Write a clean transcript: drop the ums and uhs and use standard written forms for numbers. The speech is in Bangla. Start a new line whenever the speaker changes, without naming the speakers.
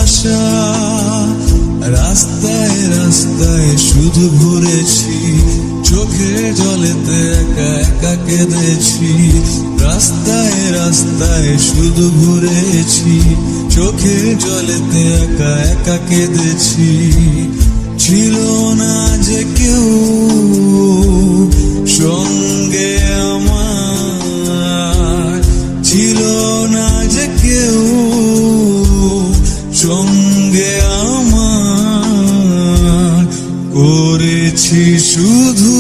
ভালোবাসা। রাস্তায় রাস্তায় শুধু ঘুরেছি, চোখের জলেতে একা একা কেঁদেছি। রাস্তায় রাস্তায় শুধু ঘুরেছি, চোখের জলেতে একা একা কেঁদেছি। ছিল না যে কেউ সঙ্গে আমার, ছিল না যে কেউ সঙ্গে আমার। করেছি শুধু